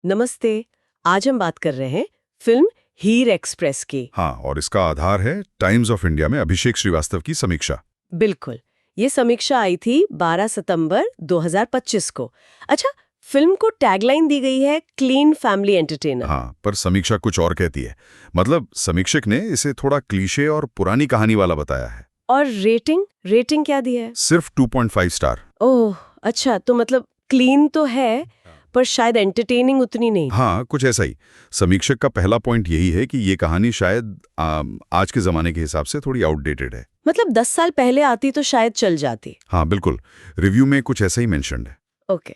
नमस्ते। आज हम बात कर रहे हैं फिल्म हीर एक्सप्रेस की। हाँ, और इसका आधार है टाइम्स ऑफ इंडिया में अभिषेक श्रीवास्तव की समीक्षा। बिल्कुल, ये समीक्षा आई थी 12 सितंबर 2025 को। अच्छा, फिल्म को टैगलाइन दी गई है क्लीन फैमिली एंटरटेनर। हाँ, पर समीक्षा कुछ और कहती है। मतलब समीक्षक ने इसे थोड़ा क्लीशे और पुरानी कहानी वाला बताया है। और रेटिंग क्या दी है? सिर्फ 2.5 स्टार। ओह अच्छा, तो मतलब क्लीन तो है पर शायद एंटरटेनिंग उतनी नहीं। हाँ, कुछ ऐसा ही। समीक्षक का पहला पॉइंट यही है कि ये कहानी शायद आज के जमाने के हिसाब से थोड़ी आउटडेटेड है। मतलब 10 साल पहले आती तो शायद चल जाती। हाँ बिल्कुल, रिव्यू में कुछ ऐसा ही मेंशन्ड है। ओके,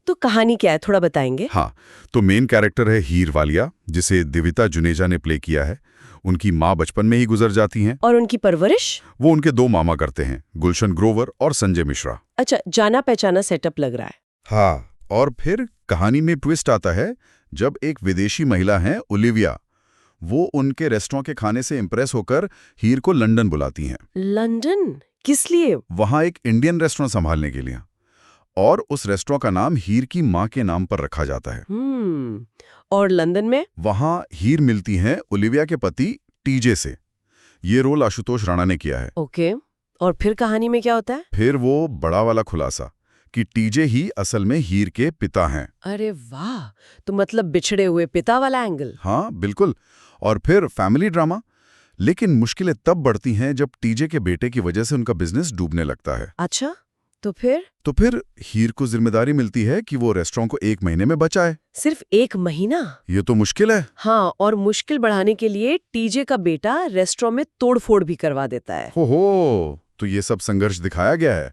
तो कहानी क्या है, थोड़ा बताएंगे? हाँ, तो मेन कैरेक्टर है हीर वालिया, जिसे दिविता जुनेजा ने प्ले किया है। उनकी माँ बचपन में ही गुजर जाती हैं। और उनकी परवरिश? वो उनके दो मामा करते हैं, गुलशन ग्रोवर और संजय मिश्रा। अच्छा, जाना पहचाना सेटअप लग रहा है। हाँ, और फिर कहानी में ट्विस्ट आता है जब एक विदेशी महिला है ओलिविया, वो उनके रेस्टोरेंट के खाने से इंप्रेस होकर हीर को लंदन बुलाती हैं। लंदन किस लिए? वहाँ एक इंडियन रेस्टोरेंट संभालने के लिए, और उस रेस्टोरेंट का नाम हीर की माँ के नाम पर रखा जाता है। और लंदन में? वहाँ हीर मिलती हैं ओलिविया के पति टीजे से। ये रोल आशुतोष राणा ने किया है। ओके, और फिर कहानी में क्या होता है? फिर वो बड़ा वाला खुलासा कि टीजे ही असल में हीर के पिता हैं। अरे वाह, तो मतलब बिछड़े हुए पिता वाला एंगल। हाँ बिल्कुल। और फिर फैमिली ड्रामा, लेकिन मुश्किलें तब बढ़ती हैं जब टीजे के बेटे की वजह से उनका बिजनेस डूबने लगता है। अच्छा, तो फिर हीर को जिम्मेदारी मिलती है कि वो रेस्टोरेंट को 1 महीने में बचाए। सिर्फ 1 महीना? ये तो मुश्किल है। हाँ, और मुश्किल बढ़ाने के लिए टीजे का बेटा रेस्टोरेंट में तोड़फोड़ भी करवा देता है। हो, तो ये सब संघर्ष दिखाया गया है।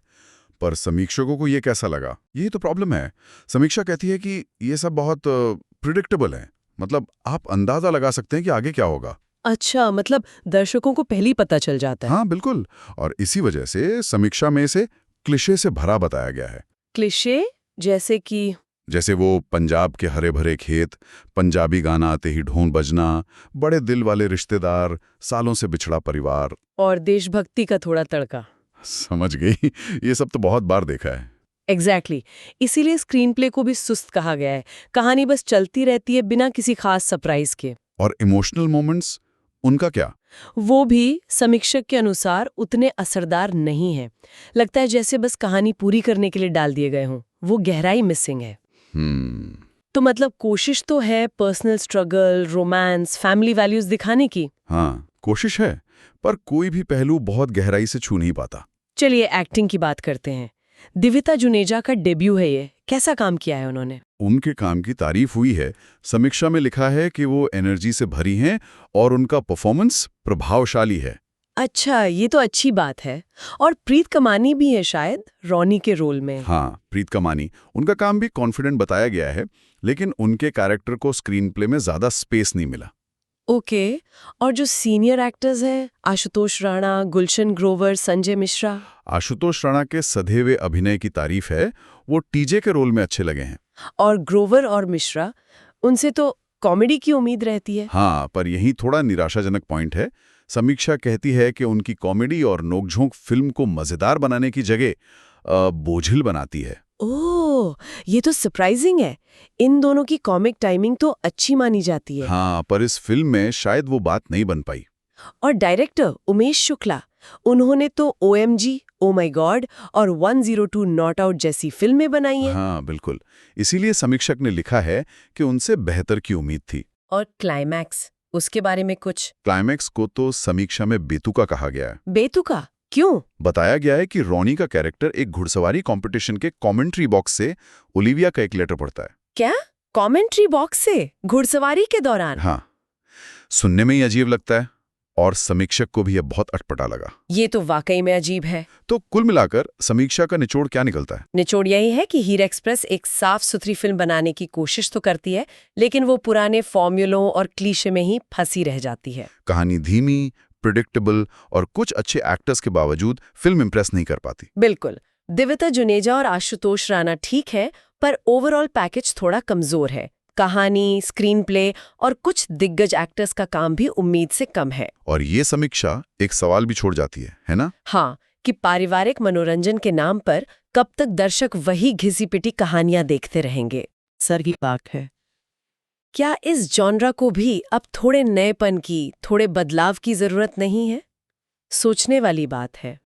पर समीक्षकों को ये कैसा लगा, यही तो प्रॉब्लम है। समीक्षा कहती है कि ये सब बहुत प्रिडिक्टेबल है। मतलब आप अंदाजा लगा सकते हैं कि आगे क्या होगा। अच्छा, मतलब दर्शकों को पहले ही पता चल जाता है। हाँ बिल्कुल, और इसी वजह से समीक्षा में इसे क्लिशे से भरा बताया गया है। क्लिशे जैसे वो पंजाब के हरे भरे खेत, पंजाबी गाना आते ही ढोल बजना, बड़े दिल वाले रिश्तेदार, सालों से बिछड़ा परिवार। और देशभक्ति का थोड़ा तड़का। समझ गई। ये सब तो बहुत बार देखा है। एग्जैक्टली, इसीलिए स्क्रीन प्ले को भी सुस्त कहा गया है। कहानी बस चलती रहती है बिना किसी खास सरप्राइज के। और इमोशनल मोमेंट्स, उनका क्या? वो भी समीक्षक के अनुसार उतने असरदार नहीं है। लगता है जैसे बस कहानी पूरी करने के लिए डाल दिए गए हों। वो गहराई मिसिंग है। तो मतलब कोशिश तो है personal struggle, romance, family values दिखाने की। हाँ, कोशिश है, पर कोई भी पहलू बहुत गहराई से छू नहीं पाता। चलिए एक्टिंग की बात करते हैं। दिविता जुनेजा का डेब्यू है ये। कैसा काम किया है उन्होंने? उनके काम की तारीफ हुई है। समीक्षा में लिखा है कि वो एनर्जी से भरी हैं और उनका परफॉर्मेंस प्रभावशाली है। अच्छा, ये तो अच्छी बात है। और प्रीत कमानी भी है शायद रोनी के रोल में। हाँ, प्रीत कमानी। उनका काम भी कॉन्फिडेंट बताया गया है, लेकिन उनके कैरेक्टर को स्क्रीन प्ले में ज्यादा स्पेस नहीं मिला। ओके, और जो सीनियर एक्टर्स हैं आशुतोष राणा, गुलशन ग्रोवर, संजय मिश्रा। आशुतोष राणा के सधे हुए अभिनय की तारीफ है। वो टीजे के रोल में अच्छे लगे हैं। और ग्रोवर और मिश्रा, उनसे तो कॉमेडी की उम्मीद रहती है। हाँ, पर यही थोड़ा निराशाजनक पॉइंट है। समीक्षा कहती है कि उनकी कॉमेडी और नोकझोंक फिल्म को मजेदार बनाने की जगह बोझिल बनाती है। ओह, ये तो सरप्राइजिंग है। इन दोनों की कॉमिक टाइमिंग तो अच्छी मानी जाती है। हाँ, पर इस फिल्म में शायद वो बात नहीं बन पाई। और डायरेक्टर उमेश शुक्ला, उन्होंने तो OMG, ओ माय गॉड और 102 नॉट आउट जैसी फिल्में बनाई हैं। हाँ बिल्कुल, इसीलिए समीक्षक ने लिखा है कि उनसे बेहतर की उम्मीद थी। और क्लाइमैक्स, उसके बारे में कुछ? क्लाइमैक्स को तो समीक्षा में बेतुका कहा गया है। बेतुका क्यों? बताया गया है कि रोनी का कैरेक्टर एक घुड़सवारी कंपटीशन के कमेंट्री बॉक्स से ओलिविया का एक लेटर पढ़ता है। क्या? कमेंट्री बॉक्स से घुड़सवारी के दौरान? हाँ, सुनने में ही अजीब लगता है, और समीक्षक को भी यह बहुत अटपटा लगा। ये तो वाकई में अजीब है। तो कुल मिलाकर समीक्षा का निचोड़ क्या निकलता है? निचोड़ यही है कि हीर एक्सप्रेस एक साफ सुथरी फिल्म बनाने की कोशिश तो करती है, लेकिन वो पुराने फॉर्मूलों और क्लीशे में ही फंसी रह जाती है। कहानी धीमी, प्रिडिक्टेबल और कुछ अच्छे एक्टर्स के बावजूद फिल्म इंप्रेस नहीं कर पाती। बिल्कुल, दिविता जुनेजा और आशुतोष राणा ठीक है, पर ओवरऑल पैकेज थोड़ा कमजोर है। कहानी, स्क्रीन प्ले और कुछ दिग्गज एक्टर्स का काम भी उम्मीद से कम है। और ये समीक्षा एक सवाल भी छोड़ जाती है ना? हाँ, कि पारिवारिक मनोरंजन के नाम पर कब तक दर्शक वही घिसी पिटी कहानियां देखते रहेंगे। सर की बात है। क्या इस जॉनरा को भी अब थोड़े नएपन की, थोड़े बदलाव की जरूरत नहीं है? सोचने वाली बात है।